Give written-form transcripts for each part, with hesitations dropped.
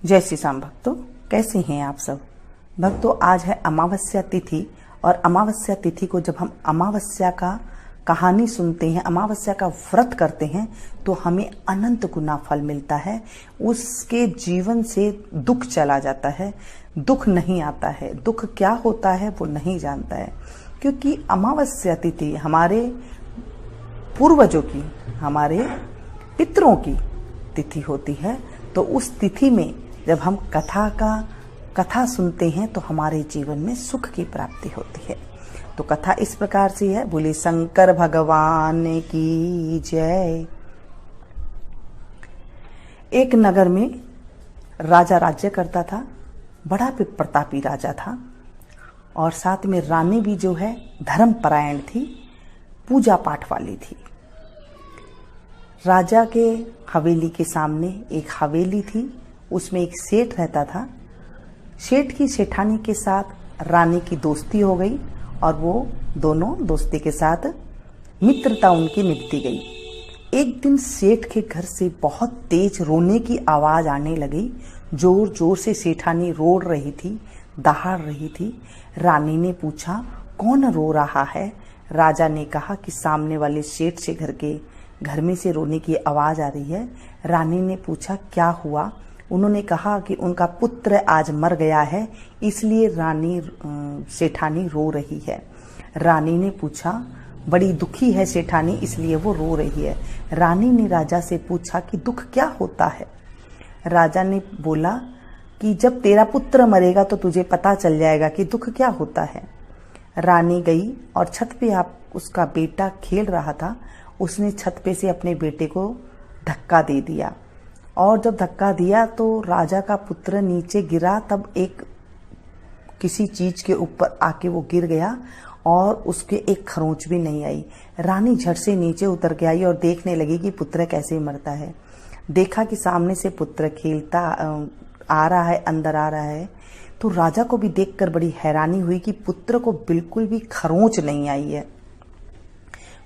जय श्री राम भक्तों, कैसे हैं आप सब भक्तों। आज है अमावस्या तिथि और अमावस्या तिथि को जब हम अमावस्या का कहानी सुनते हैं, अमावस्या का व्रत करते हैं तो हमें अनंत गुना फल मिलता है। उसके जीवन से दुख चला जाता है, दुख नहीं आता है। दुख क्या होता है वो नहीं जानता है, क्योंकि अमावस्या तिथि हमारे पूर्वजों की, हमारे पितरों की तिथि होती है। तो उस तिथि में जब हम कथा सुनते हैं तो हमारे जीवन में सुख की प्राप्ति होती है। तो कथा इस प्रकार से है। बोले शंकर भगवान की जय। एक नगर में राजा राज्य करता था, बड़ा प्रतापी राजा था और साथ में रानी भी जो है धर्मपरायण थी, पूजा पाठ वाली थी। राजा के हवेली के सामने एक हवेली थी, उसमें एक सेठ रहता था। सेठ की सेठानी के साथ रानी की दोस्ती हो गई और वो दोनों दोस्ती के साथ मित्रता उनकी निभती गई। एक दिन सेठ के घर से बहुत तेज रोने की आवाज आने लगी। जोर जोर से सेठानी रो रही थी, दहाड़ रही थी। रानी ने पूछा, कौन रो रहा है? राजा ने कहा कि सामने वाले सेठ से घर में से रोने की आवाज आ रही है। रानी ने पूछा, क्या हुआ? उन्होंने कहा कि उनका पुत्र आज मर गया है, इसलिए सेठानी रो रही है। रानी ने पूछा, बड़ी दुखी है सेठानी, इसलिए वो रो रही है। रानी ने राजा से पूछा कि दुख क्या होता है? राजा ने बोला कि जब तेरा पुत्र मरेगा तो तुझे पता चल जाएगा कि दुख क्या होता है। रानी गई और छत पे उसका बेटा खेल रहा था। उसने छत पे से अपने बेटे को धक्का दे दिया और जब धक्का दिया तो राजा का पुत्र नीचे गिरा। तब किसी चीज के ऊपर आके वो गिर गया और उसके एक खरोंच भी नहीं आई। रानी झट से नीचे उतर के आई और देखने लगी कि पुत्र कैसे मरता है। देखा कि सामने से पुत्र खेलता आ रहा है, अंदर आ रहा है। तो राजा को भी देखकर बड़ी हैरानी हुई कि पुत्र को बिल्कुल भी खरोंच नहीं आई है।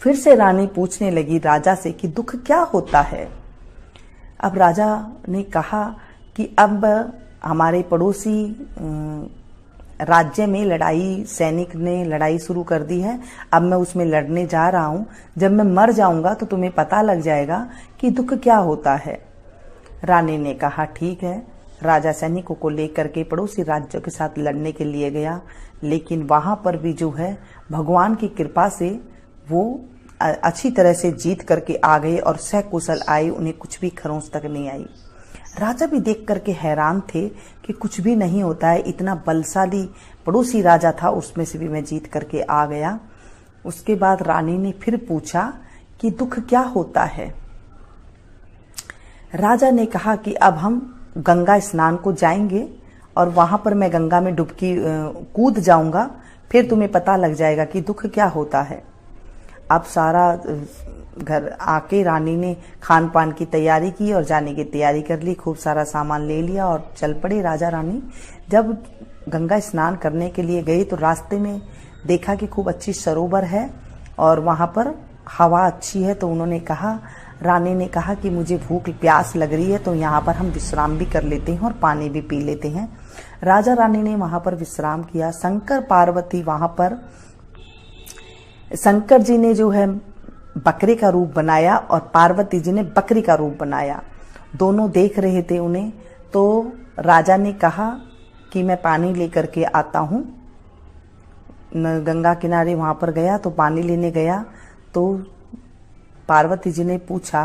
फिर से रानी पूछने लगी राजा से कि दुख क्या होता है? अब राजा ने कहा कि अब हमारे पड़ोसी राज्य में सैनिक ने लड़ाई शुरू कर दी है। अब मैं उसमें लड़ने जा रहा हूं। जब मैं मर जाऊंगा तो तुम्हें पता लग जाएगा कि दुख क्या होता है। रानी ने कहा, ठीक है। राजा सैनिकों को लेकर के पड़ोसी राज्यों के साथ लड़ने के लिए गया, लेकिन वहां पर भी जो है भगवान की कृपा से वो अच्छी तरह से जीत करके आ गए और सकुशल आए। उन्हें कुछ भी खरोंच तक नहीं आई। राजा भी देख करके हैरान थे कि कुछ भी नहीं होता है, इतना बलशाली पड़ोसी राजा था, उसमें से भी मैं जीत करके आ गया। उसके बाद रानी ने फिर पूछा कि दुख क्या होता है? राजा ने कहा कि अब हम गंगा स्नान को जाएंगे और वहां पर मैं गंगा में डुबकी कूद जाऊंगा, फिर तुम्हें पता लग जाएगा कि दुख क्या होता है। अब सारा घर आके रानी ने खान पान की तैयारी की और जाने की तैयारी कर ली। खूब सारा सामान ले लिया और चल पड़े राजा रानी। जब गंगा स्नान करने के लिए गई तो रास्ते में देखा कि खूब अच्छी सरोवर है और वहां पर हवा अच्छी है। तो रानी ने कहा कि मुझे भूख प्यास लग रही है, तो यहाँ पर हम विश्राम भी कर लेते हैं और पानी भी पी लेते हैं। राजा रानी ने वहां पर विश्राम किया। शंकर पार्वती वहां पर, शंकर जी ने जो है बकरे का रूप बनाया और पार्वती जी ने बकरी का रूप बनाया। दोनों देख रहे थे उन्हें। तो राजा ने कहा कि मैं पानी लेकर के आता हूं। गंगा किनारे वहां पर गया तो पानी लेने गया तो पार्वती जी ने पूछा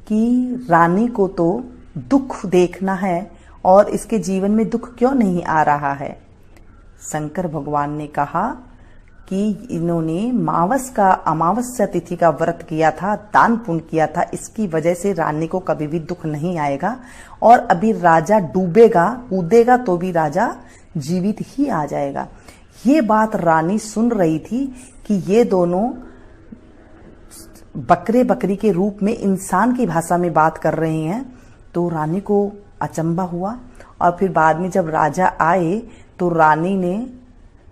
कि रानी को तो दुख देखना है और इसके जीवन में दुख क्यों नहीं आ रहा है? शंकर भगवान ने कहा कि इन्होंने अमावस्या तिथि का व्रत किया था, दान पुण्य किया था, इसकी वजह से रानी को कभी भी दुख नहीं आएगा और अभी राजा डूबेगा कूदेगा तो भी राजा जीवित ही आ जाएगा। ये बात रानी सुन रही थी कि ये दोनों बकरे बकरी के रूप में इंसान की भाषा में बात कर रहे हैं। तो रानी को अचंभा हुआ और फिर बाद में जब राजा आए तो रानी ने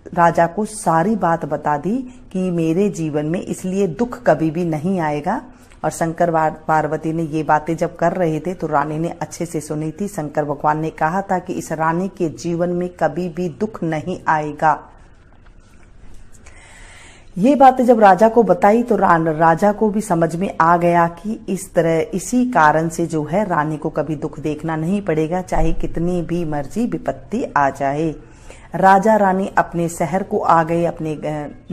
राजा को सारी बात बता दी कि मेरे जीवन में इसलिए दुख कभी भी नहीं आएगा और शंकर पार्वती ने ये बातें जब कर रहे थे तो रानी ने अच्छे से सुनी थी। शंकर भगवान ने कहा था कि इस रानी के जीवन में कभी भी दुख नहीं आएगा। ये बातें जब राजा को बताई तो राजा को भी समझ में आ गया कि इस तरह इसी कारण से जो है रानी को कभी दुख देखना नहीं पड़ेगा, चाहे कितनी भी मर्जी विपत्ति आ जाए। राजा रानी अपने शहर को आ गए, अपने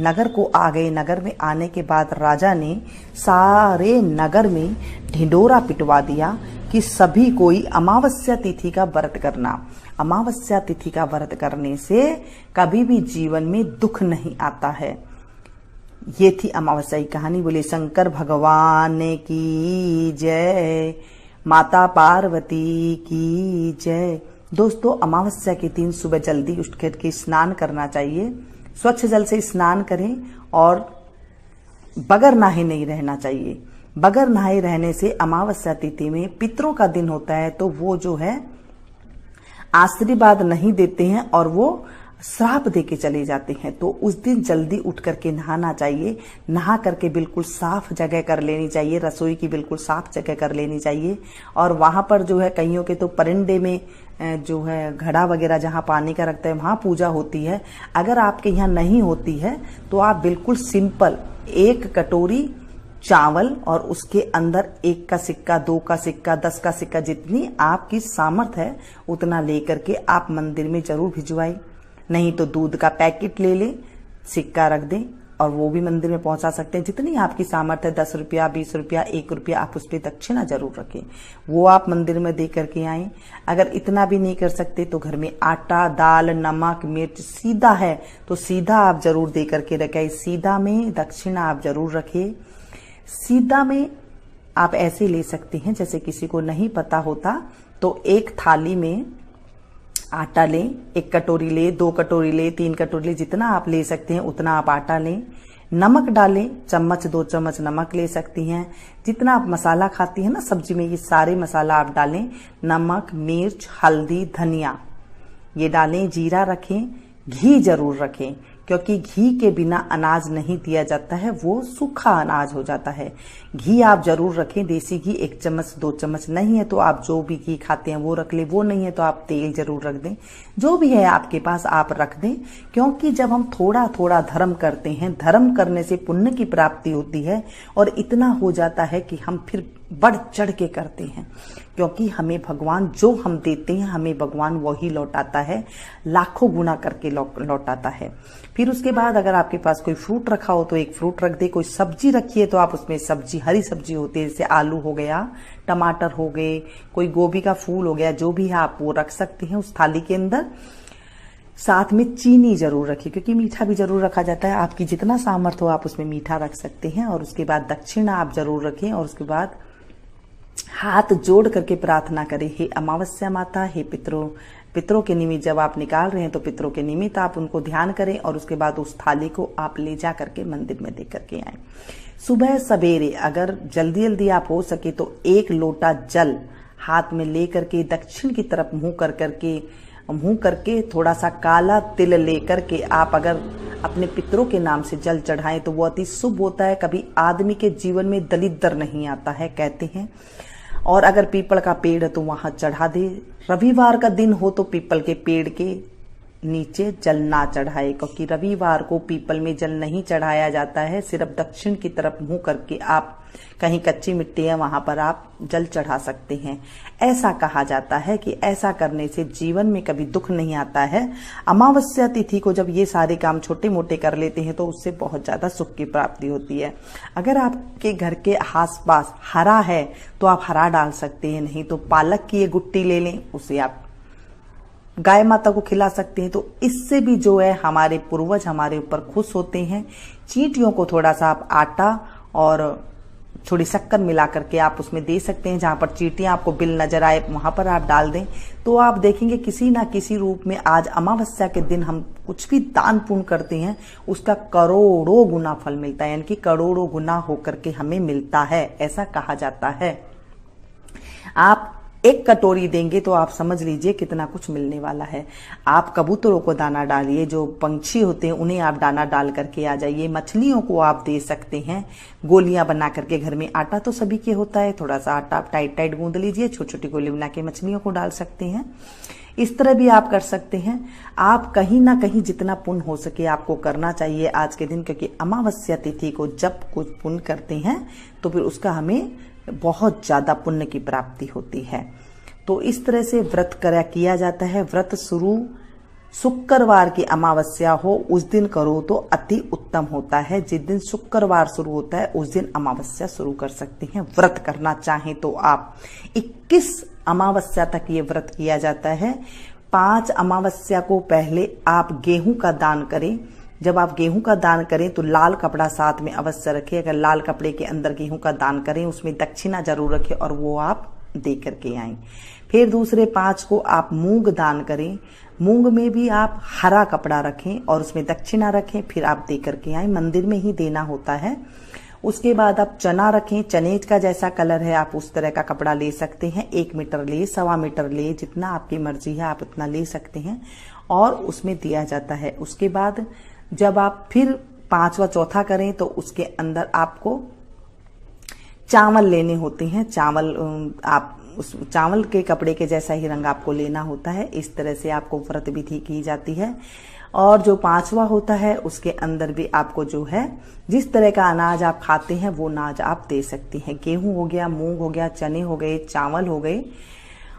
नगर को आ गए। नगर में आने के बाद राजा ने सारे नगर में ढिंडोरा पिटवा दिया कि सभी कोई अमावस्या तिथि का व्रत करना। अमावस्या तिथि का व्रत करने से कभी भी जीवन में दुख नहीं आता है। ये थी अमावस्या की कहानी। बोले शंकर भगवान की जय, माता पार्वती की जय। दोस्तों, अमावस्या के दिन सुबह जल्दी उठ करके स्नान करना चाहिए। स्वच्छ जल से स्नान करें और बगैर नहाए नहीं रहना चाहिए। बगैर नहाए रहने से अमावस्या तिथि में पितरों का दिन होता है, तो वो जो है आशीर्वाद नहीं देते हैं और वो श्राप दे के चले जाते हैं। तो उस दिन जल्दी उठ करके नहाना चाहिए। नहा करके बिल्कुल साफ जगह कर लेनी चाहिए, रसोई की बिल्कुल साफ जगह कर लेनी चाहिए। और वहां पर जो है कईयों के तो परिंदे में जो है घड़ा वगैरह जहां पानी का रखते हैं वहां पूजा होती है। अगर आपके यहाँ नहीं होती है तो आप बिल्कुल सिंपल 1 कटोरी चावल और उसके अंदर 1 का सिक्का, 2 का सिक्का, 10 का सिक्का, जितनी आपकी सामर्थ है उतना लेकर के आप मंदिर में जरूर भिजवाएं। नहीं तो दूध का पैकेट ले लें, सिक्का रख दें और वो भी मंदिर में पहुंचा सकते हैं। जितनी आपकी सामर्थ्य है, 10 रुपया, 20 रुपया, 1 रुपया, आप उस पर दक्षिणा जरूर रखें, वो आप मंदिर में दे करके आए। अगर इतना भी नहीं कर सकते तो घर में आटा, दाल, नमक, मिर्च सीधा है तो सीधा आप जरूर दे करके रखें। सीधा में दक्षिणा आप जरूर रखें। सीधा में आप ऐसे ले सकते हैं, जैसे किसी को नहीं पता होता तो एक थाली में आटा लें, 1 कटोरी ले, 2 कटोरी ले, 3 कटोरी ले, जितना आप ले सकते हैं उतना आप आटा लें। नमक डालें, चम्मच 2 चम्मच नमक ले सकती हैं। जितना आप मसाला खाती हैं ना सब्जी में, ये सारे मसाला आप डालें। नमक, मिर्च, हल्दी, धनिया ये डालें। जीरा रखें, घी जरूर रखें, क्योंकि घी के बिना अनाज नहीं दिया जाता है, वो सूखा अनाज हो जाता है। घी आप जरूर रखें, देसी घी 1 चम्मच 2 चम्मच, नहीं है तो आप जो भी घी खाते हैं वो रख ले, वो नहीं है तो आप तेल जरूर रख दें। जो भी है आपके पास आप रख दें, क्योंकि जब हम थोड़ा थोड़ा धर्म करते हैं, धर्म करने से पुण्य की प्राप्ति होती है और इतना हो जाता है कि हम फिर बढ़ चढ़ के करते हैं, क्योंकि हमें भगवान जो हम देते हैं हमें भगवान वही लौटाता है, लाखों गुना करके लौटाता है। फिर उसके बाद अगर आपके पास कोई फ्रूट रखा हो तो 1 फ्रूट रख दे। कोई सब्जी रखी है तो आप उसमें सब्जी, हरी सब्जी होती है, जैसे आलू हो गया, टमाटर हो गए, कोई गोभी का फूल हो गया, जो भी है आप वो रख सकते हैं उस थाली के अंदर। साथ में चीनी जरूर रखिए, क्योंकि मीठा भी जरूर रखा जाता है। आपकी जितना सामर्थ्य हो आप उसमें मीठा रख सकते हैं। और उसके बाद दक्षिणा आप जरूर रखें और उसके बाद हाथ जोड़ करके प्रार्थना करें, हे अमावस्या माता, हे पितरों के निमित्त जब आप निकाल रहे हैं तो पितरों के निमित्त आप उनको ध्यान करें और उसके बाद उस थाली को आप ले जा करके मंदिर में दे करके आए। सुबह सवेरे अगर जल्दी जल्दी आप हो सके तो 1 लोटा जल हाथ में ले करके दक्षिण की तरफ मुंह करके थोड़ा सा काला तिल लेकर के आप अगर अपने पितरों के नाम से जल चढ़ाएं तो वो अति शुभ होता है। कभी आदमी के जीवन में दलिद्र नहीं आता है कहते हैं। और अगर पीपल का पेड़ है तो वहां चढ़ा दे। रविवार का दिन हो तो पीपल के पेड़ के नीचे जल ना चढ़ाए, क्योंकि रविवार को पीपल में जल नहीं चढ़ाया जाता है। सिर्फ दक्षिण की तरफ मुंह करके आप, कहीं कच्ची मिट्टी है वहां पर आप जल चढ़ा सकते हैं। ऐसा कहा जाता है कि ऐसा करने से जीवन में कभी दुख नहीं आता है। अमावस्या तिथि को जब ये सारे काम छोटे मोटे कर लेते हैं तो उससे बहुत ज्यादा सुख की प्राप्ति होती है। अगर आपके घर के आसपास हरा है तो आप हरा डाल सकते हैं, नहीं तो पालक की ये गुट्टी ले लें, उसे आप गाय माता को खिला सकते हैं। तो इससे भी जो है हमारे पूर्वज हमारे ऊपर खुश होते हैं। चींटियों को थोड़ा सा आप आटा और थोड़ी शक्कर मिला करके आप उसमें दे सकते हैं। जहां पर चींटियां आपको बिल नजर आए वहां पर आप डाल दें तो आप देखेंगे किसी ना किसी रूप में आज अमावस्या के दिन हम कुछ भी दान पुण्य करते हैं उसका करोड़ों गुना फल मिलता है, यानी कि करोड़ों गुना होकर के हमें मिलता है, ऐसा कहा जाता है। आप 1 कटोरी देंगे तो आप समझ लीजिए कितना कुछ मिलने वाला है। आप कबूतरों को दाना डालिए, जो पंछी होते हैं उन्हें आप दाना डाल करके आ जाइए। मछलियों को आप दे सकते हैं गोलियां बना करके। घर में आटा तो सभी के होता है, थोड़ा सा आटा आप टाइट टाइट गूंद लीजिए, छोटी छोटी गोली बना के मछलियों को डाल सकते हैं। इस तरह भी आप कर सकते हैं। आप कहीं ना कहीं जितना पुण्य हो सके आपको करना चाहिए आज के दिन, क्योंकि अमावस्या तिथि को जब कुछ पुण्य करते हैं तो फिर उसका हमें बहुत ज्यादा पुण्य की प्राप्ति होती है। तो इस तरह से व्रत किया जाता है। व्रत शुरू शुक्रवार की अमावस्या हो उस दिन करो तो अति उत्तम होता है। जिस दिन शुक्रवार शुरू होता है उस दिन अमावस्या शुरू कर सकते हैं। व्रत करना चाहें तो आप 21 अमावस्या तक ये व्रत किया जाता है। 5 अमावस्या को पहले आप गेहूं का दान करें। जब आप गेहूं का दान करें तो लाल कपड़ा साथ में अवश्य रखें। अगर लाल कपड़े के अंदर गेहूं का दान करें उसमें दक्षिणा जरूर रखें और वो आप दे करके आएं। फिर दूसरे 5 को आप मूंग दान करें। मूंग में भी आप हरा कपड़ा रखें और उसमें दक्षिणा रखें, फिर आप दे करके आएं। मंदिर में ही देना होता है। उसके बाद आप चना रखें। चने का जैसा कलर है आप उस तरह का कपड़ा ले सकते हैं। 1 मीटर ले, 1.25 मीटर ले, जितना आपकी मर्जी है आप उतना ले सकते हैं और उसमें दिया जाता है। उसके बाद जब आप फिर 5वां चौथा करें तो उसके अंदर आपको चावल लेने होते हैं। चावल आप उस चावल के कपड़े के जैसा ही रंग आपको लेना होता है। इस तरह से आपको व्रत विधि की जाती है। और जो 5वां होता है उसके अंदर भी आपको जो है जिस तरह का अनाज आप खाते हैं वो अनाज आप दे सकती हैं। गेहूं हो गया, मूंग हो गया, चने हो गए, चावल हो गए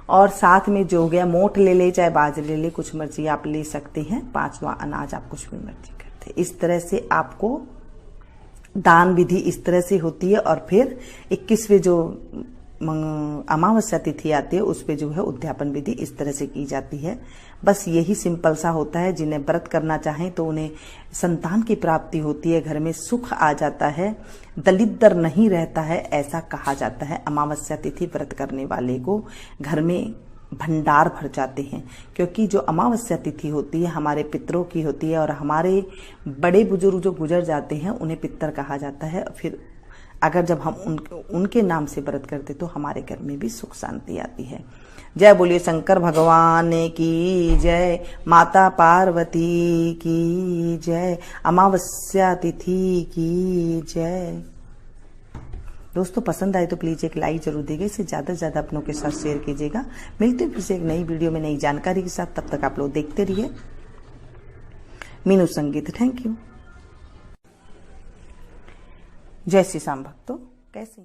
और साथ में जो हो गया मोठ ले ले चाहे बाजरे ले ले, कुछ मर्जी आप ले सकते हैं। 5वां अनाज आप कुछ भी मर्जी करते हैं। इस तरह से आपको दान विधि इस तरह से होती है। और फिर 21वें जो अमावस्या तिथि आती है उस पे जो है उद्यापन विधि इस तरह से की जाती है। बस यही सिंपल सा होता है। जिन्हें व्रत करना चाहें तो उन्हें संतान की प्राप्ति होती है, घर में सुख आ जाता है, दलिद्र नहीं रहता है, ऐसा कहा जाता है। अमावस्या तिथि व्रत करने वाले को घर में भंडार भर जाते हैं, क्योंकि जो अमावस्या तिथि होती है हमारे पितरों की होती है और हमारे बड़े बुजुर्ग जो गुजर जाते हैं उन्हें पितर कहा जाता है। फिर अगर जब हम उनके नाम से व्रत करते तो हमारे घर में भी सुख शांति आती है। जय बोलिए शंकर भगवान की जय, माता पार्वती की जय, अमावस्या तिथि की जय। दोस्तों पसंद आए तो प्लीज एक लाइक जरूर दीजिएगा। इसे ज्यादा से ज्यादा अपनों के साथ शेयर कीजिएगा। मिलते हैं फिर से एक नई वीडियो में नई जानकारी के साथ। तब तक आप लोग देखते रहिए मीनू संगीत। Thank you. जय श्री श्याम भक्तों, कैसे